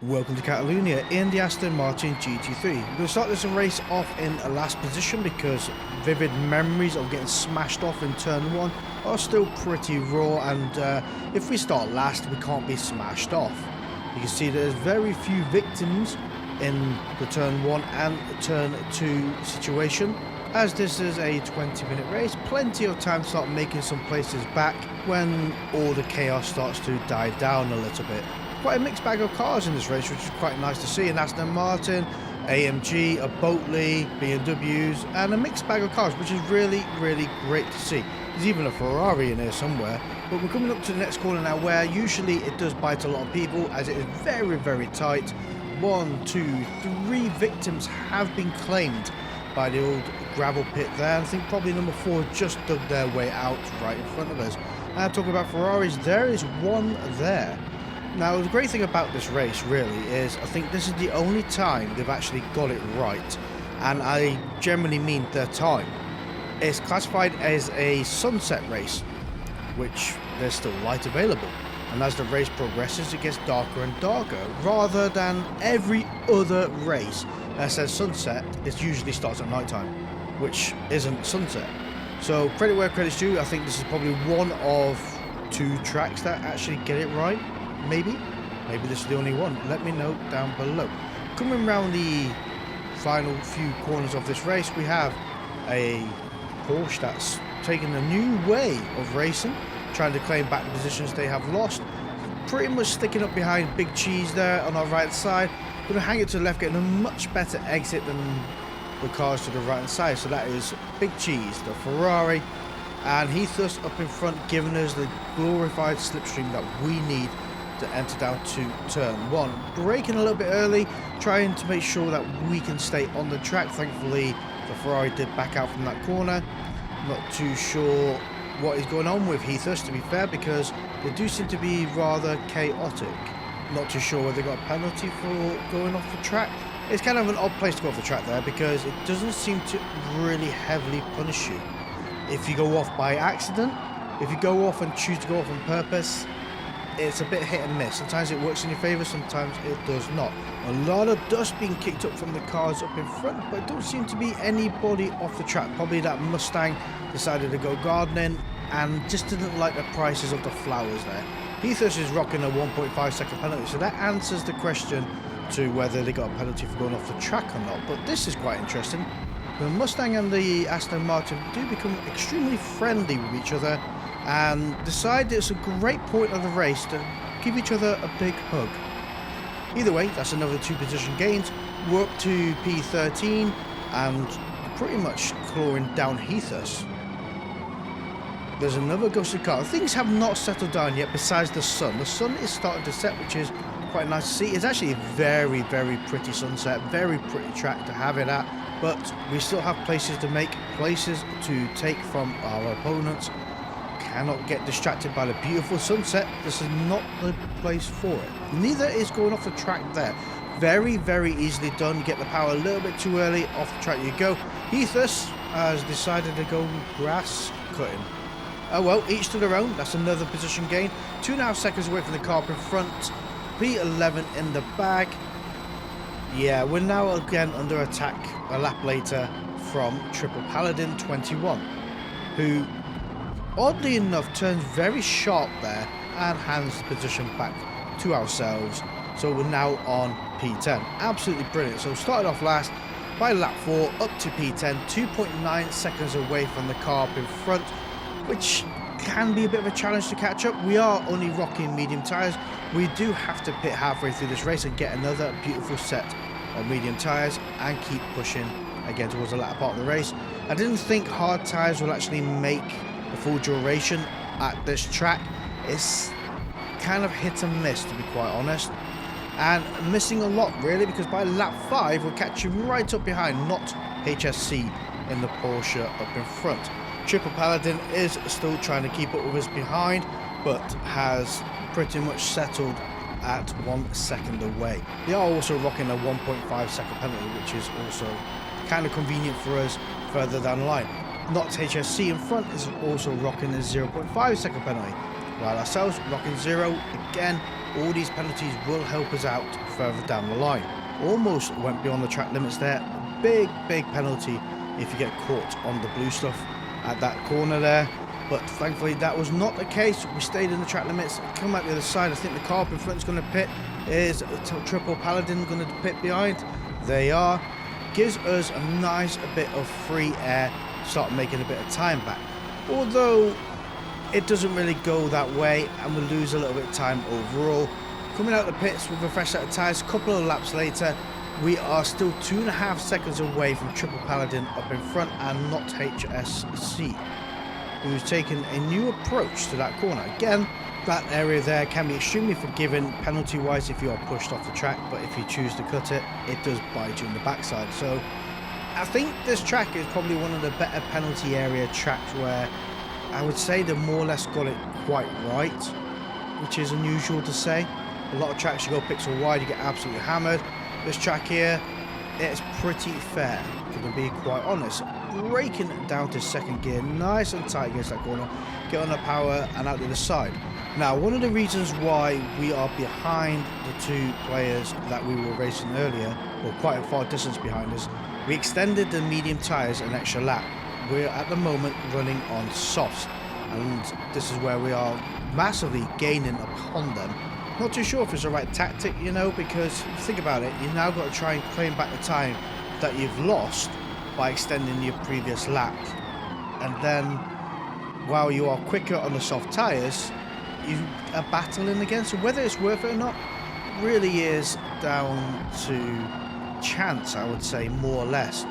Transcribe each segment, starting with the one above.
Welcome to Catalonia in the Aston Martin GT3. We're going to start this race off in a last position because vivid memories of getting smashed off in turn 1 are still pretty raw, and if we start last we can't be smashed off. You can see there's very few victims in the turn 1 and turn 2 situation, as this is a 20-minute race. Plenty of time to start making some places back when all the chaos starts to die down a little bit. Quite a mixed bag of cars in this race, which is quite nice to see. An Aston Martin, AMG, a Boatley, BMWs, and a mixed bag of cars, which is really great to see. There's even a Ferrari in here somewhere. But we're coming up to the next corner now, where usually it does bite a lot of people, as it is very tight. 1, 2, 3 victims have been claimed by the old gravel pit there. I think probably number 4 just dug their way out right in front of us. And talking about Ferraris, there is one there. Now, the great thing about this race really is I think this is the only time they've actually got it right, and I generally mean their time. It's classified as a sunset race, which there's still light available, and as the race progresses it gets darker and darker, rather than every other race that says sunset. It usually starts at night time, which isn't sunset. So credit where credit's due. I think this is probably one of 2 tracks that actually get it right. Maybe this is the only one. Let me know down below. Coming around the final few corners of this race, we have a Porsche that's taken a new way of racing, trying to claim back the positions they have lost. Pretty much sticking up behind Big Cheese there on our right side. Going to hang it to the left, getting a much better exit than the cars to the right hand side. So that is Big Cheese, the Ferrari, and Heathus up in front, giving us the glorified slipstream that we need to enter down to turn 1. Braking a little bit early, trying to make sure that we can stay on the track. Thankfully the Ferrari did back out from that corner. Not too sure what is going on with Heathus, to be fair, because they do seem to be rather chaotic. Not too sure whether they got a penalty for going off the track. It's kind of an odd place to go off the track there, because it doesn't seem to really heavily punish you if you go off by accident. If you go off and choose to go off on purpose, it's a bit hit and miss. Sometimes it works in your favour, sometimes it does not. A lot of dust being kicked up from the cars up in front, but it don't seem to be anybody off the track. Probably that Mustang decided to go gardening and just didn't like the prices of the flowers there. Heathus is rocking a 1.5 second penalty, so that answers the question to whether they got a penalty for going off the track or not. But this is quite interesting. The Mustang and the Aston Martin do become extremely friendly with each other, and decide it's a great point of the race to give each other a big hug. Either way, that's another 2 position gains. We're up to P13 and pretty much clawing down Heathus. There's another ghosted car. Things have not settled down yet besides the sun. The sun is starting to set, which is quite nice to see. It's actually a very pretty sunset, very pretty track to have it at, but we still have places to make, places to take from our opponents. Cannot get distracted by the beautiful sunset. This is not the place for it. Neither is going off the track there. Very easily done. Get the power a little bit too early. Off the track you go. Heathus has decided to go grass cutting. Oh well, each to their own. That's another position gain. 2.5 seconds away from the car up in front. P11 in the bag. Yeah, we're now again under attack a lap later from Triple Paladin 21, who oddly enough turns very sharp there and hands the position back to ourselves. So we're now on P10. Absolutely brilliant. So started off last by lap 4 up to P10, 2.9 seconds away from the car up in front, which can be a bit of a challenge to catch up. We are only rocking medium tyres. We do have to pit halfway through this race and get another beautiful set of medium tyres and keep pushing again towards the latter part of the race. I didn't think hard tyres will actually make the full duration at this track. It's kind of hit and miss, to be quite honest, and missing a lot really, because by lap 5 we're catching right up behind, not HSC in the Porsche up in front. Triple Paladin is still trying to keep up with us behind, but has pretty much settled at 1 second away. They are also rocking a 1.5 second penalty, which is also kind of convenient for us further down the line. Not HSC in front is also rocking a 0.5 second penalty, while ourselves rocking 0 again all these penalties will help us out further down the line. Almost went beyond the track limits there. Big penalty if you get caught on the blue stuff at that corner there. But thankfully that was not the case. We stayed in the track limits. Come out the other side. I think the car up in front is going to pit. Is Triple Paladin going to pit behind? They are. Gives us a nice bit of free air. Start making a bit of time back. Although it doesn't really go that way and we lose a little bit of time overall. Coming out the pits with a fresh set of tyres, a couple of laps later, we are still 2.5 seconds away from Triple Paladin up in front and not HSC, who's taken a new approach to that corner. Again, that area there can be extremely forgiving penalty wise if you are pushed off the track, but if you choose to cut it, it does bite you in the backside. So I think this track is probably one of the better penalty area tracks where I would say they more or less got it quite right, which is unusual to say. A lot of tracks you go pixel wide, you get absolutely hammered. This track here, it's pretty fair, to be quite honest. Braking down to second gear, nice and tight against that corner. Get on the power and out the other side. Now, one of the reasons why we are behind the two players that we were racing earlier, or quite a far distance behind us, we extended the medium tyres an extra lap. We're at the moment running on softs, and this is where we are massively gaining upon them. Not too sure if it's the right tactic, you know, because think about it, you've now got to try and claim back the time that you've lost by extending your previous lap. And then, while you are quicker on the soft tyres, you are battling against. So whether it's worth it or not really is down to chance, I would say, more or less.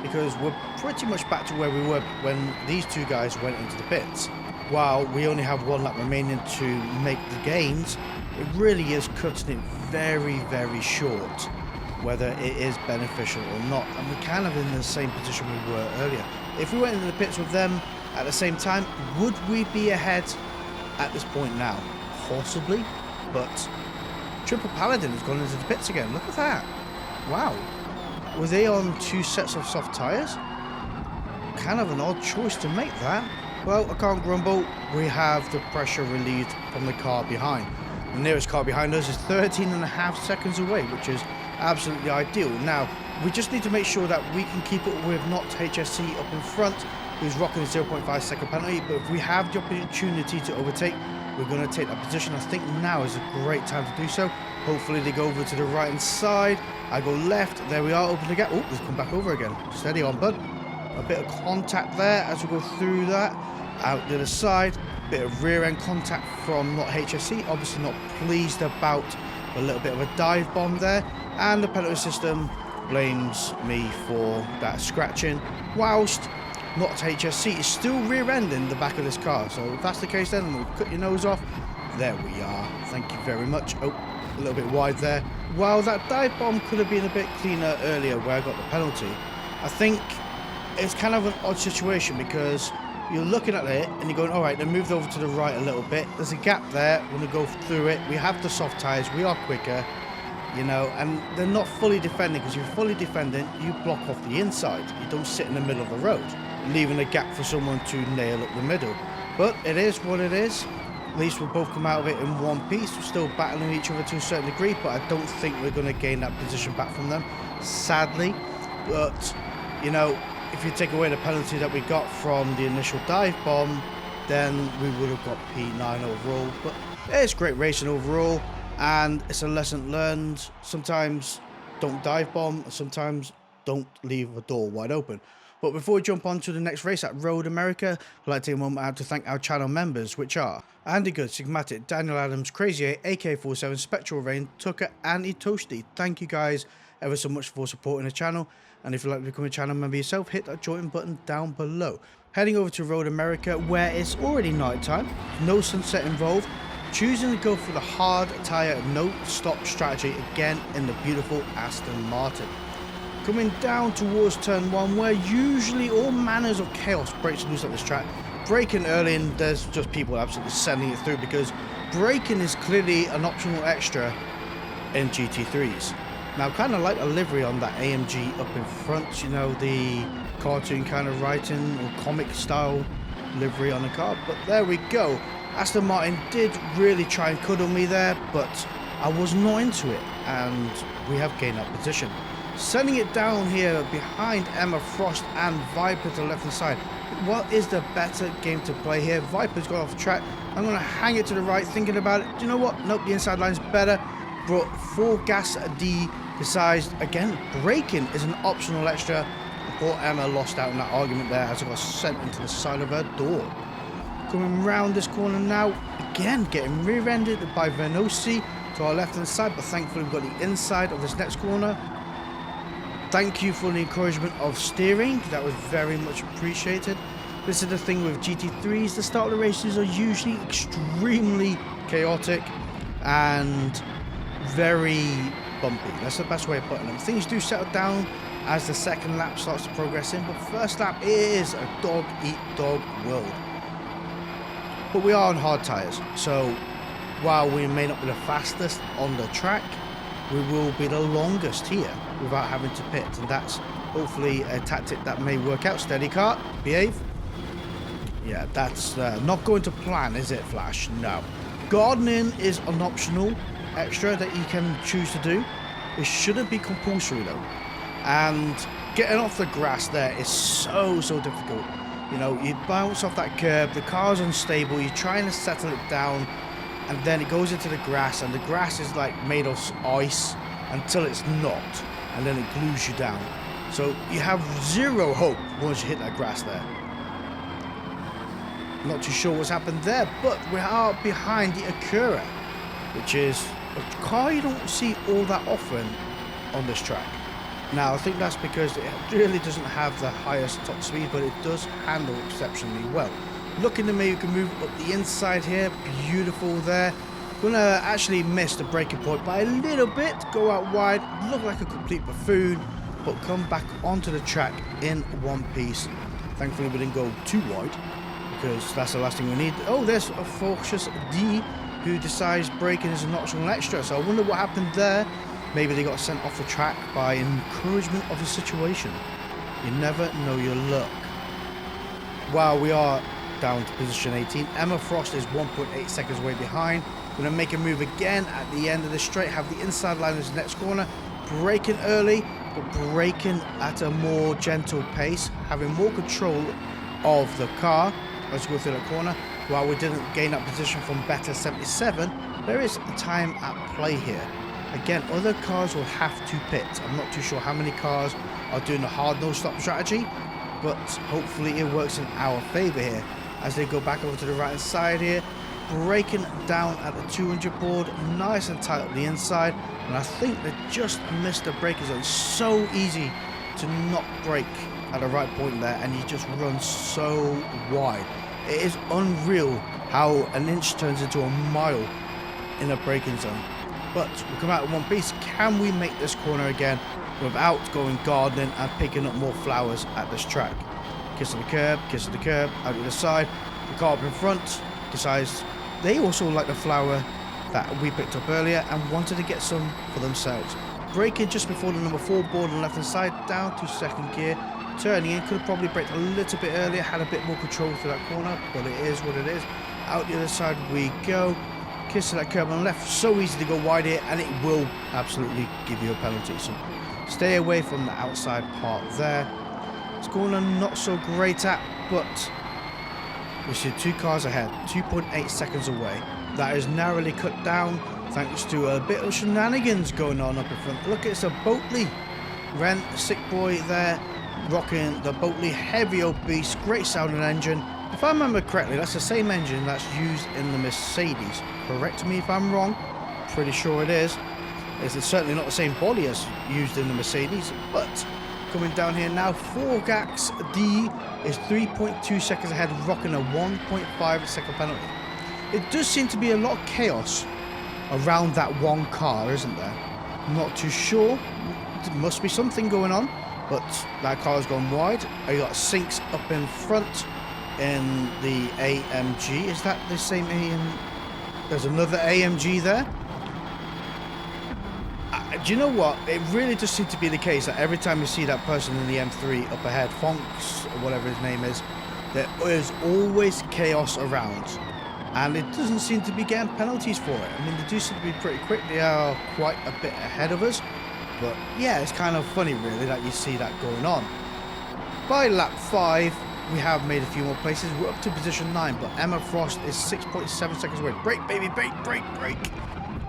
Because we're pretty much back to where we were when these two guys went into the pits. While we only have one lap remaining to make the gains, it really is cutting it very short, whether it is beneficial or not. And we're kind of in the same position we were earlier. If we went into the pits with them at the same time, would we be ahead at this point now? Possibly, but Triple Paladin has gone into the pits again. Look at that. Wow. Were they on 2 sets of soft tyres? Kind of an odd choice to make that. Well, I can't grumble. We have the pressure relieved from the car behind. The nearest car behind us is 13.5 seconds away, which is absolutely ideal. Now, we just need to make sure that we can keep it with not HSC up in front, who's rocking a 0.5 second penalty. But if we have the opportunity to overtake, we're going to take that position. I think now is a great time to do so. Hopefully they go over to the right hand side. I go left. There we are, open the gap. Oh, he's come back over again. Steady on, bud. A bit of contact there as we go through that. Out the other side. Bit of rear end contact from not HSC. Obviously not pleased about a little bit of a dive bomb there. And the penalty system blames me for that scratching. Whilst not HSC is still rear ending the back of this car. So if that's the case, then we'll cut your nose off. There we are. Thank you very much. Oh, a little bit wide there. While that dive bomb could have been a bit cleaner earlier where I got the penalty, I think it's kind of an odd situation because you're looking at it and you're going, all right, then move over to the right a little bit. There's a gap there. We're going to go through it. We have the soft tyres. We are quicker, you know, and they're not fully defending, because if you're fully defending, you block off the inside. You don't sit in the middle of the road, leaving a gap for someone to nail up the middle. But it is what it is. At least we'll both come out of it in one piece. We're still battling each other to a certain degree, but I don't think we're going to gain that position back from them, sadly. But, you know, if you take away the penalty that we got from the initial dive bomb, then we would have got P9 overall. But it's great racing overall, and it's a lesson learned. Sometimes don't dive bomb, sometimes don't leave a door wide open. But before we jump on to the next race at Road America, I'd like to take a moment out to thank our channel members, which are Andy Good, Sigmatic, Daniel Adams, Crazy 8, AK47, Spectral Rain, Tucker, and Toasty. Thank you guys ever so much for supporting the channel. And if you'd like to become a channel member yourself, hit that join button down below. Heading over to Road America, where it's already night time, no sunset involved, choosing to go for the hard tyre no stop strategy again in the beautiful Aston Martin. Coming down towards turn 1, where usually all manners of chaos breaks loose at this track. Braking early, and there's just people absolutely sending it through, because braking is clearly an optional extra in GT3s. Now, kind of like a livery on that AMG up in front, you know, the cartoon kind of writing or comic style livery on the car. But there we go. Aston Martin did really try and cuddle me there, but I was not into it, and we have gained that position. Sending it down here behind Emma Frost and Viper to the left hand side. What is the better game to play here? Viper's got off track. I'm going to hang it to the right, thinking about it. Do you know what? Nope, the inside line's better. But for Gas D decides, again, braking is an optional extra. Poor Emma lost out in that argument there as I got sent into the side of her door. Coming round this corner now, again, getting rear-ended by Venosi to our left-hand side, but thankfully we've got the inside of this next corner. Thank you for the encouragement of steering. That was very much appreciated. This is the thing with GT3s. The start of the races are usually extremely chaotic and very bumpy. That's the best way of putting them. Things do settle down as the second lap starts to progress in, but first lap is a dog-eat-dog world. But we are on hard tyres, so while we may not be the fastest on the track, we will be the longest here without having to pit, and that's hopefully a tactic that may work out. Steady car, behave. Yeah, that's not going to plan, is it, Flash? No. Gardening is an optional extra that you can choose to do. It shouldn't be compulsory though. And getting off the grass there is so difficult. You know, you bounce off that curb, the car's unstable, you're trying to settle it down, and then it goes into the grass, and the grass is like made of ice until it's not, and then it glues you down. So you have zero hope once you hit that grass there. Not too sure what's happened there, but we are behind the Acura, which is a car you don't see all that often on this track. Now, I think that's because it really doesn't have the highest top speed, but it does handle exceptionally well. Looking to me, you can move up the inside here. Beautiful there. Gonna actually miss the braking point by a little bit. Go out wide. Look like a complete buffoon, but come back onto the track in one piece. Thankfully, we didn't go too wide, because that's the last thing we need. Oh, there's a Forza D who decides braking is an optional extra. So I wonder what happened there. Maybe they got sent off the track by encouragement of the situation. You never know your luck. While we are down to position 18, Emma Frost is 1.8 seconds away behind. Going to make a move again at the end of the straight. Have the inside line as the next corner. Braking early, but braking at a more gentle pace. Having more control of the car as we go through that corner. While we didn't gain that position from Better 77, there is a time at play here. Again, other cars will have to pit. I'm not too sure how many cars are doing the hard no stop strategy, but hopefully it works in our favor here as they go back over to the right hand side here, braking down at the 200 board, nice and tight up the inside, and I think they just missed the braking zone. So easy to not brake at the right point there, and you just run so wide. It is unreal how an inch turns into a mile in a braking zone. But we come out in one piece. Can we make this corner again without going gardening and picking up more flowers at this track? Kiss of the curb, out to the side. The car up in front decides they also like the flower that we picked up earlier and wanted to get some for themselves. Braking just before the number 4 board on the left hand side, down to second gear. Turning in, could have probably braked a little bit earlier, had a bit more control through that corner, but it is what it is. Out the other side we go. Kiss to that curb on the left, so easy to go wide here, and it will absolutely give you a penalty. So stay away from the outside part there. It's going not so great at, but we see 2 cars ahead, 2.8 seconds away. That is narrowly cut down thanks to a bit of shenanigans going on up in front. Look, it's a Boatley. Ren, sick boy there, rocking the Boatley heavy old beast, great sounding engine. If I remember correctly, that's the same engine that's used in the Mercedes. Correct me if I'm wrong. Pretty sure it is. It's certainly not the same body as used in the Mercedes. But coming down here now, Forgax D is 3.2 seconds ahead, rocking a 1.5 second penalty. It does seem to be a lot of chaos around that one car, isn't there? Not too sure. There must be something going on. But that car's gone wide. You got sinks up in front. In the AMG, is that the same there's another AMG there? Do you know what? It really does seem to be the case that every time you see that person in the M3 up ahead, Fonks or whatever his name is, there is always chaos around. and it doesn't seem to be getting penalties for it. I mean, they do seem to be pretty quick. They are quite a bit ahead of us, but yeah, it's kind of funny really that you see that going on. By lap 5, we have made a few more places. We're up to position 9, but Emma Frost is 6.7 seconds away. Brake, baby, brake, brake, brake.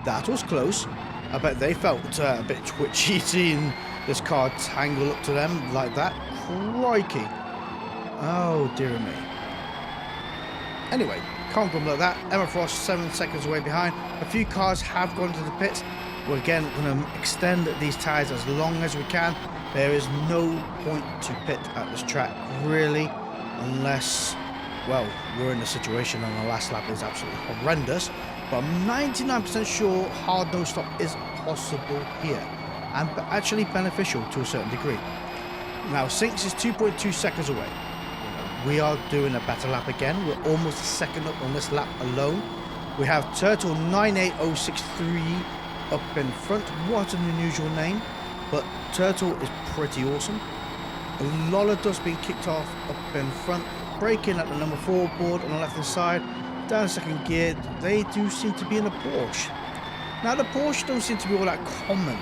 That was close. I bet they felt a bit twitchy seeing this car tangle up to them like that. Crikey. Oh, dear me. Anyway, can't grumble at that. Emma Frost 7 seconds away behind. A few cars have gone to the pits. We're again going to extend these tyres as long as we can. There is no point to pit at this track, really, unless, well, we're in a situation and the last lap is absolutely horrendous. But I'm 99% sure hard no stop is possible here, and actually beneficial to a certain degree. Now, Sinks is 2.2 seconds away. We are doing a better lap again. We're almost a second up on this lap alone. We have Turtle 98063 up in front. What an unusual name, but Turtle is pretty awesome. A lot of dust being kicked off up in front. Braking at the number 4 board on the left hand side. Down second gear, they do seem to be in a Porsche. Now the Porsche don't seem to be all that common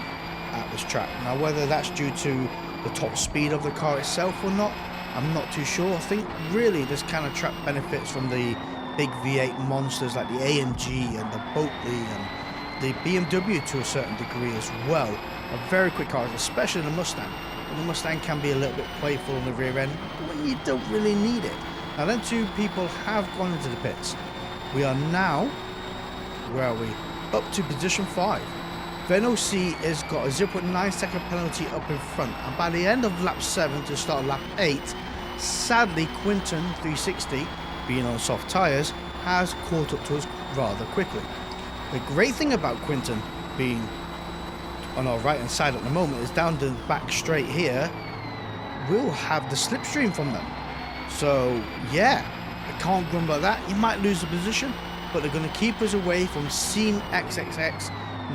at this track. Now whether that's due to the top speed of the car itself or not, I'm not too sure. I think really this kind of track benefits from the big V8 monsters like the AMG and the Boatley and the BMW to a certain degree as well. Are very quick cars, especially the Mustang. And the Mustang can be a little bit playful on the rear end when you don't really need it. Now then, 2 people have gone into the pits. We are now, where are we? Up to position 5. Veno C has got a 0.9 second penalty up in front, and by the end of lap 7 to start lap 8, sadly Quinton 360, being on soft tyres, has caught up to us rather quickly. The great thing about Quinton being on our right hand side at the moment is down the back straight here, we'll have the slipstream from them. So yeah, I can't grumble at that. You might lose the position, but they're going to keep us away from Seam XXX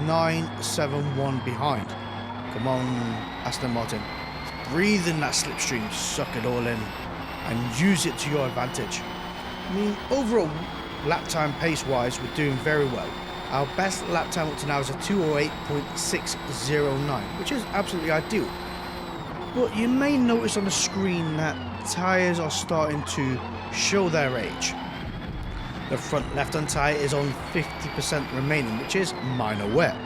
971 behind. Come on, Aston Martin, breathe in that slipstream, suck it all in and use it to your advantage. I mean, overall lap time pace wise, we're doing very well. Our best lap time up to now is a 2:08.609, which is absolutely ideal. But you may notice on the screen that tyres are starting to show their age. The front left-hand tyre is on 50% remaining, which is minor wear.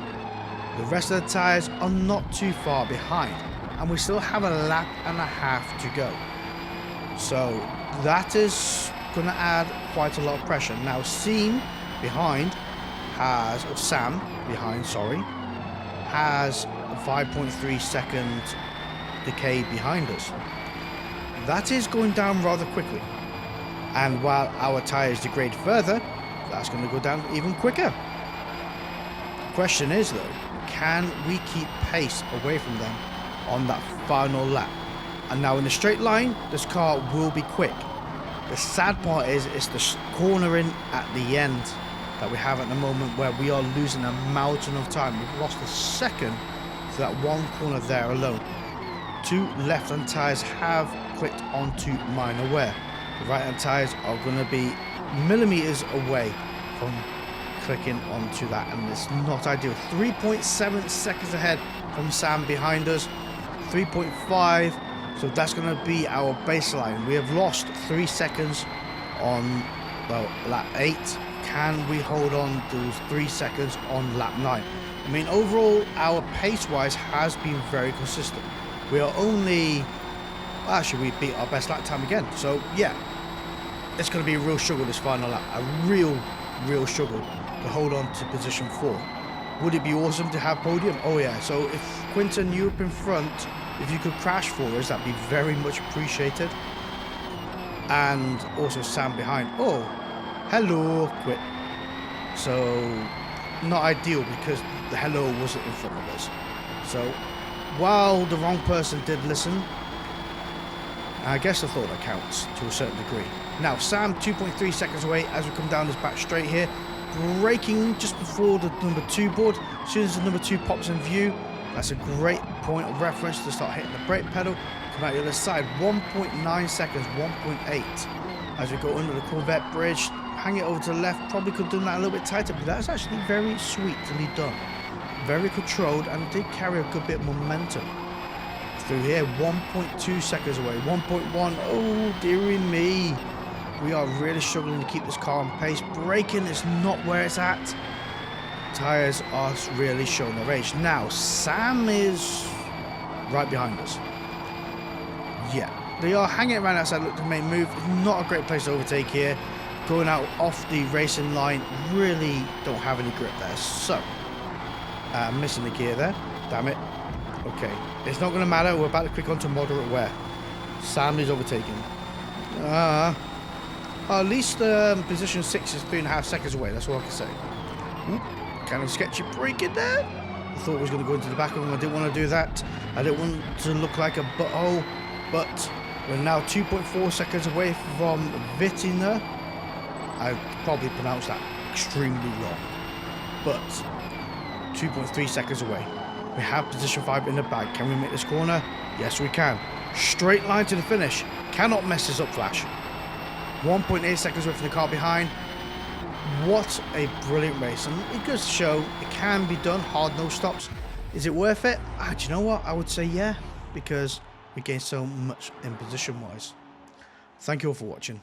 The rest of the tyres are not too far behind, and we still have a lap and a half to go. So that is going to add quite a lot of pressure. Now Seam behind has, or Sam behind, sorry, has a 5.3 second decay behind us. That is going down rather quickly, and while our tyres degrade further, that's going to go down even quicker. The question is though, can we keep pace away from them on that final lap? And now in a straight line, this car will be quick. The sad part is it's the cornering at the end that we have at the moment where we are losing a mountain of time. We've lost a second to that one corner there alone. 2 left-hand tyres have clicked onto minor wear. The right-hand tyres are going to be millimeters away from clicking onto that, and it's not ideal. 3.7 seconds ahead from Sam behind us, 3.5, so that's going to be our baseline. We have lost 3 seconds on, well, lap 8. Can we hold on those 3 seconds on lap 9? I mean, overall, our pace-wise has been very consistent. We are only, actually, we beat our best lap time again. So, yeah, it's going to be a real struggle this final lap. A real struggle to hold on to position 4. Would it be awesome to have podium? Oh, yeah. So, if Quinton, you up in front, if you could crash for us, that'd be very much appreciated. And also Sam behind. Oh, hello, quit. So, not ideal because the hello wasn't in front of us. So, while the wrong person did listen, I guess I thought that counts to a certain degree. Now, Sam 2.3 seconds away as we come down this back straight here. Braking just before the number 2 board. As soon as the number 2 pops in view, that's a great point of reference to start hitting the brake pedal. Come out the other side, 1.9 seconds, 1.8. As we go under the Corvette bridge, hang it over to the left. Probably could have done that a little bit tighter, but that's actually very sweetly done. Very controlled and did carry a good bit of momentum. Through here, 1.2 seconds away, 1.1. Oh, dearie me. We are really struggling to keep this car on pace. Braking is not where it's at. Tyres are really showing their age. Now, Sam is right behind us. Yeah, they are hanging around outside. Look to make move. It's not a great place to overtake here. Going out off the racing line, really don't have any grip there. So, missing the gear there. Damn it. Okay, it's not going to matter. We're about to click onto moderate wear. Sam is overtaking. At least position 6 is 3.5 seconds away. That's all I can say. Kind of sketchy braking there. I thought I was going to go into the back of him. I didn't want to do that. I didn't want to look like a butthole. But we're now 2.4 seconds away from Vittina. I probably pronounced that extremely wrong. But 2.3 seconds away. We have position 5 in the bag. Can we make this corner? Yes, we can. Straight line to the finish. Cannot mess this up, Flash. 1.8 seconds away from the car behind. What a brilliant race. And it goes to show it can be done. Hard no stops. Is it worth it? Do you know what? I would say yeah. Because we gained so much in position-wise. Thank you all for watching.